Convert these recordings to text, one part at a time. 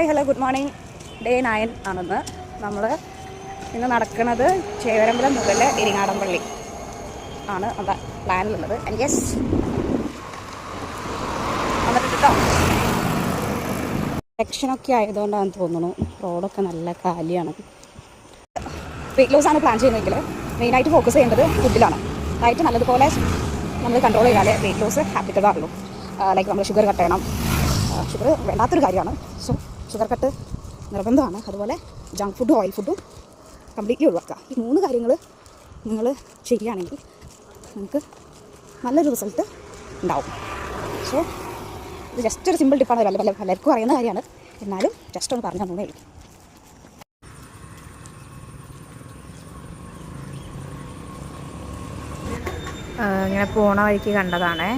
Hello, good morning. Day 9 ആണെന്ന്. നമ്മൾ ഇന്ന് നടക്കുന്നത് ചേവരമ്പലം മുതൽ ഇരിങ്ങാടൻപള്ളി ആണ് നമ്മുടെ പ്ലാനിലുള്ളത്. ആൻഡ് യെസ്, വന്നിട്ട് കേട്ടോ. സെക്ഷനൊക്കെ ആയതുകൊണ്ടാണെന്ന് തോന്നുന്നു റോഡൊക്കെ നല്ല കാലിയാണ്. വെയിറ്റ് ലോസാണ് പ്ലാൻ ചെയ്യുന്നതെങ്കിൽ മെയിനായിട്ട് ഫോക്കസ് ചെയ്യേണ്ടത് ഫുഡിലാണ്. ഡയറ്റ് നല്ലതുപോലെ നമ്മൾ കൺട്രോൾ ചെയ്താലേ വെയിറ്റ് ലോസ് ഹാപ്പിറ്റബിൾ ആവുള്ളൂ. ലൈക്ക് നമ്മൾ ഷുഗർ കട്ട് ചെയ്യണം. ഷുഗർ വേണ്ടാത്തൊരു കാര്യമാണ്. സോ ഷുഗർ കട്ട് നിർബന്ധമാണ്. അതുപോലെ ജങ്ക് ഫുഡും ഓയിൽ ഫുഡും കംപ്ലീറ്റ്ലി ഒഴിവാക്കുക. ഈ 3 കാര്യങ്ങൾ നിങ്ങൾ ചെയ്യുകയാണെങ്കിൽ നിങ്ങൾക്ക് നല്ലൊരു റിസൾട്ട് ഉണ്ടാവും. സോ ഇത് ജസ്റ്റ് ഒരു സിമ്പിൾ ടിപ്പാണ്. പലർക്കും അറിയുന്ന കാര്യമാണ്, എന്നാലും ജസ്റ്റ് ഒന്ന് പറഞ്ഞു തന്നേ ഉള്ളൂ. ഇങ്ങനെ പോണ വഴിക്ക് കണ്ടതാണ്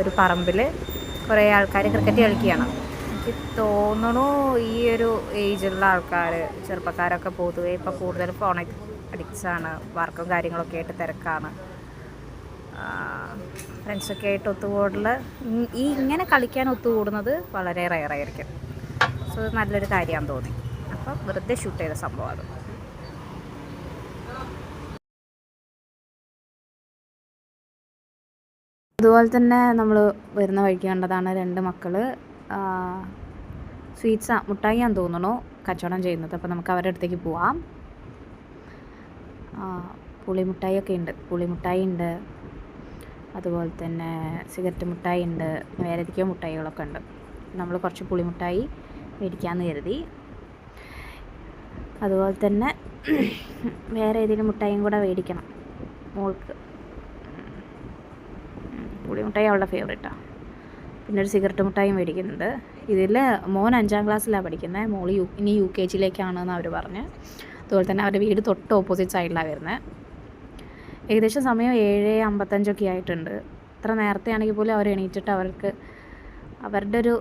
ഒരു പറമ്പിൽ കുറേ ആൾക്കാർ ക്രിക്കറ്റ് കളിക്കുകയാണ്. എനിക്ക് തോന്നണു ഈ ഒരു ഏജിലുള്ള ആൾക്കാർ, ചെറുപ്പക്കാരൊക്കെ പൊതുവെ ഇപ്പോൾ കൂടുതൽ ഫോൺ അഡിക്ട്സാണ്. വർക്കും കാര്യങ്ങളൊക്കെ ആയിട്ട് തിരക്കാണ്. ഫ്രണ്ട്സൊക്കെ ആയിട്ട് ഒത്തുകൂടൽ ഇങ്ങനെ കളിക്കാൻ ഒത്തുകൂടുന്നത് വളരെ റെയറായിരിക്കും. സോ നല്ലൊരു കാര്യമാണെന്ന് തോന്നി. അപ്പം വെറുതെ ഷൂട്ട് ചെയ്ത സംഭവം അത്. അതുപോലെ തന്നെ നമ്മൾ വരുന്ന വഴിക്ക് കണ്ടതാണ് 2 മക്കൾ മുട്ടായിയാന്ന് തോന്നണു കച്ചവടം ചെയ്യുന്നത്. അപ്പോൾ നമുക്ക് അവരുടെ അടുത്തേക്ക് പോവാം. പുളിമുട്ടായിയൊക്കെ ഉണ്ട്. പുളിമുട്ടായി ഉണ്ട്, അതുപോലെ തന്നെ സിഗരറ്റ് മുട്ടായി ഉണ്ട്, വേറെ ഏതൊക്കെയോ മുട്ടായികളൊക്കെ ഉണ്ട്. നമ്മൾ കുറച്ച് പുളിമുട്ടായി മേടിക്കാമെന്ന് കരുതി. അതുപോലെ തന്നെ വേറെ ഏതെങ്കിലും മുട്ടായും കൂടെ മേടിക്കണം മോൾക്ക്. പുളിമുട്ടായി അവളുടെ ഫേവറേറ്റാണ്. പിന്നെ ഒരു സിഗരറ്റ് മുട്ടായും മേടിക്കുന്നുണ്ട്. ഇതിൽ മോൻ 5ാം ക്ലാസ്സിലാണ് പഠിക്കുന്നത്, മോള് ഇനി UKG യിലേക്കാണെന്ന് അവർ പറഞ്ഞ്. അതുപോലെ തന്നെ അവരുടെ വീട് തൊട്ട് ഓപ്പോസിറ്റ് സൈഡിലാണ് വരുന്നത്. ഏകദേശം സമയം 7:55 ആയിട്ടുണ്ട്. അത്ര നേരത്തെ ആണെങ്കിൽ പോലും അവർ എണീറ്റിട്ട് അവരുടെ ഒരു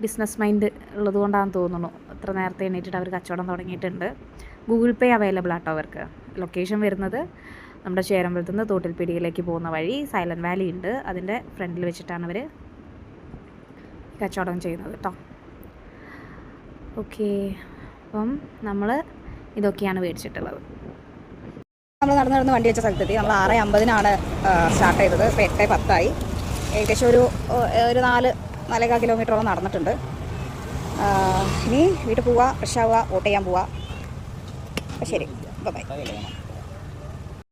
ബിസിനസ് മൈൻഡ് ഉള്ളത് കൊണ്ടാണെന്ന് തോന്നുന്നു അത്ര നേരത്തെ എണീറ്റിട്ട് അവർ കച്ചവടം തുടങ്ങിയിട്ടുണ്ട്. ഗൂഗിൾ പേ അവൈലബിൾ ആട്ടോ അവർക്ക്. ലൊക്കേഷൻ വരുന്നത് നമ്മുടെ ചേരമ്പലത്തു നിന്ന് തോട്ടിൽപ്പീടികയിലേക്ക് പോകുന്ന വഴി സൈലൻറ്റ് വാലി ഉണ്ട്. അതിൻ്റെ ഫ്രണ്ടിൽ വെച്ചിട്ടാണ് അവർ കച്ചവടം ചെയ്യുന്നത് കേട്ടോ. ഓക്കെ, അപ്പം നമ്മൾ ഇതൊക്കെയാണ് മേടിച്ചിട്ടുള്ളത്. നമ്മൾ നടന്ന് വണ്ടി വെച്ച സ്ഥലത്തെത്തി. നമ്മൾ 6:50 സ്റ്റാർട്ട് ചെയ്തത്. ഇപ്പോൾ 8:10 ഏകദേശം ഒരു 4.25 കിലോമീറ്ററോളം നടന്നിട്ടുണ്ട്. ഇനി വീട്ടിൽ പോവുക, ഫ്രഷ് ആവുക, വോട്ട് ചെയ്യാൻ പോവുക. അപ്പോൾ ശരി, ബൈ.